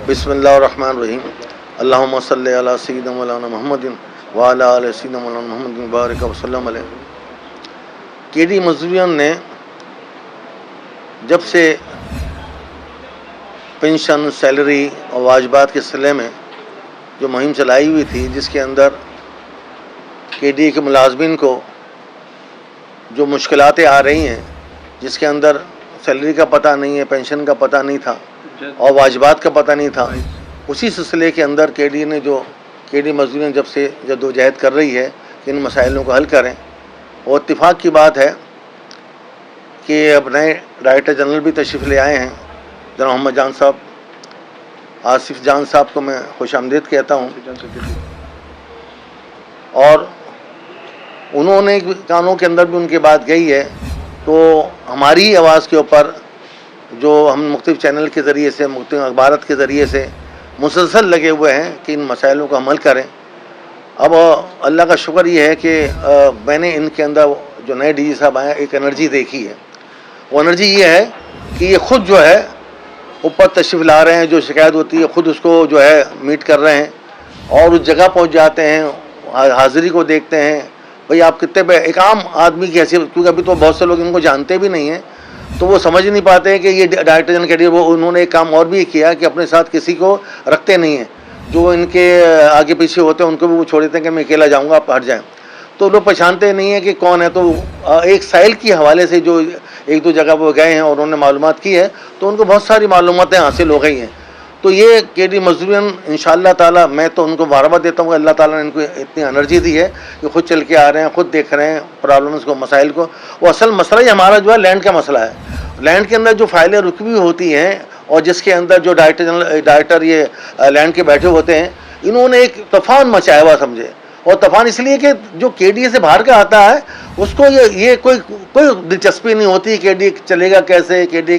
बिस्मिल्लाहिर्रहमानिर्रहीम। अल्लाहुम्मा सल्लि अला सय्यिदिना मौलाना मुहम्मदिन व अला आलि सय्यिदिना मौलाना मुहम्मदिन बारिक व सल्लम अलैहि। केडी मजदूरियन ने जब से पेंशन, सैलरी और वाजबात के सिलसिले में जो मुहिम चलाई हुई थी, जिसके अंदर केडी के मुलाजमीन को जो मुश्किलातें आ रही हैं, जिसके अंदर सैलरी का पता नहीं है, पेंशन का पता नहीं था और वाजबात का पता नहीं था, उसी सिलसिले के अंदर केडी मजदूरियन जब से जद्दोजहद कर रही है कि इन मसाइलों को हल करें। और इत्तेफाक की बात है कि अब नए डायरेक्टर जनरल भी तशरीफ़ ले आए हैं, जनाब मोहम्मद जान साहब, आसिफ जान साहब को मैं खुशामदीद कहता हूँ। और उन्होंने कानों के अंदर भी उनकी बात गई है, तो हमारी आवाज़ के ऊपर जो हम मुख्तलिफ चैनल के ज़रिए से, मुख्तलिफ अखबारात के ज़रिए से मुसलसल लगे हुए हैं कि इन मसाइलों का अमल करें। अब अल्लाह का शुक्र ये है कि मैंने इनके अंदर जो नए डी जी साहब आए एक एनर्जी देखी है। वो एनर्जी ये है कि ये ख़ुद जो है ऊपर तशरीफ़ ला रहे हैं, जो शिकायत होती है ख़ुद उसको जो है मीट कर रहे हैं और उस जगह पहुंच जाते हैं, हाज़िरी को देखते हैं, भाई आप कितने पे, एक आम आदमी की हैसियत, क्योंकि अभी तो बहुत से लोग इनको जानते भी नहीं हैं, तो वो समझ नहीं पाते हैं कि ये डायरेक्टर जनरल कैडी। वो उन्होंने एक काम और भी किया कि अपने साथ किसी को रखते नहीं हैं, जो इनके आगे पीछे होते हैं उनको भी वो छोड़ देते हैं कि मैं अकेला जाऊँगा, आप हट जाएँ। तो लोग पहचानते नहीं हैं कि कौन है। तो एक साइल के हवाले से जो एक दो जगह वो गए हैं और उन्होंने मालूमात की है, तो उनको बहुत सारी मालूमातें हासिल हो गई हैं। तो ये केडी मजदूरियन इंशाअल्लाह ताला, मैं तो उनको मुबारकबाद देता हूँ, अल्लाह ताला ने इनको इतनी एनर्जी दी है कि खुद चल के आ रहे हैं, खुद देख रहे हैं प्रॉब्लम्स को, मसाइल को। वो असल मसला ही हमारा जो है लैंड का मसला है। लैंड के अंदर जो फाइलें रुकवी होती हैं और जिसके अंदर जो डायरेक्टर ये लैंड के बैठे होते हैं, इन्होंने एक तूफान मचाया हुआ समझे। और तूफान इसलिए कि जो केडी से बाहर का आता है उसको ये कोई दिलचस्पी नहीं होती केडी चलेगा कैसे, केडी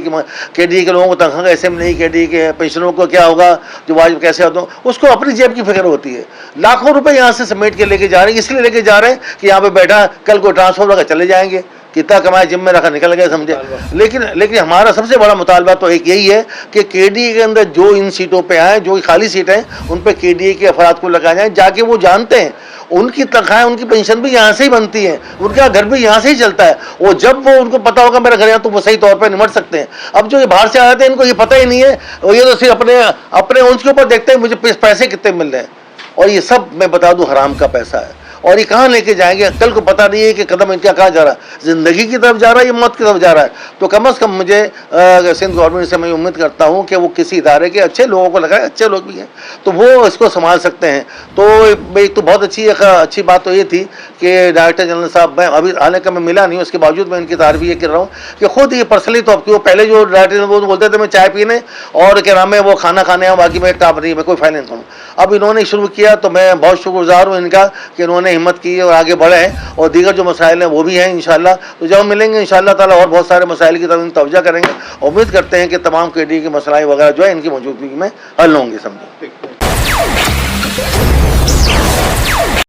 के लोगों को तनख्वाह कैसे मिलेगी, केडी के पेंशनरों को क्या होगा, जो वाजिब कैसे होता है, उसको अपनी जेब की फिक्र होती है। लाखों रुपए यहाँ से समेट के लेके जा रहे हैं, इसलिए लेके जा रहे हैं कि यहाँ पे बैठा कल को ट्रांसफर होकर चले जाएंगे, कितना कमाए जिम में रखा निकल गए समझे। लेकिन हमारा सबसे बड़ा मुतालबा तो एक यही है कि केडी के अंदर जो इन सीटों पे आए, जो खाली सीटें हैं उन पे केडी के अफराद को लगाया जाए, जाके वो जानते हैं उनकी तनख्वाहें, उनकी पेंशन भी यहाँ से ही बनती है, उनका घर भी यहाँ से ही चलता है। वो जब वो उनको पता होगा मेरा घर यहाँ, तो वो सही तौर पर निमट सकते हैं। अब जो ये बाहर से आ जाते हैं इनको ये पता ही नहीं है, और ये तो सिर्फ अपने उनके ऊपर देखते हैं मुझे पैसे कितने मिल रहे हैं, और ये सब मैं बता दूं हराम का पैसा है। और ये कहाँ लेके जाएंगे कल को पता नहीं है कि कदम इनका कहाँ जा रहा है, ज़िंदगी की तरफ जा रहा है या मौत की तरफ जा रहा है। तो कम से कम मुझे सिंध गवर्नमेंट से मैं उम्मीद करता हूँ कि वो किसी इदारे के अच्छे लोगों को लगाए, अच्छे लोग भी हैं तो वो इसको संभाल सकते हैं। तो एक तो बहुत अच्छी बात तो ये थी कि डायरेक्टर जनरल साहब, मैं अभी हालांकि मैं मिला नहीं, उसके बावजूद मैं इनकी तारीफ ये कर रहा हूँ कि खुद ये पर्सनली, तो अब पहले जो डायरेक्टर जनरल वो बोलते थे मैं चाय पीने और क्या नाम है वो खाना खाने आऊँ, बाकी मैं काम नहीं, मैं कोई फाइनेंस करूँ। अब इन्होंने शुरू किया तो मैं बहुत शुक्रगुजार हूँ इनका कि इन्होंने हिम्मत की और आगे बढ़े हैं, और दीगर जो मसाइल हैं वो भी हैं इंशाल्लाह। तो जब हम मिलेंगे इंशाल्लाह ताला और बहुत सारे मसाइल की तरफ तवज्जो करेंगे। उम्मीद करते हैं कि तमाम केडी के मसाइल वगैरह जो है इनकी मौजूदगी में हल होंगे समझो।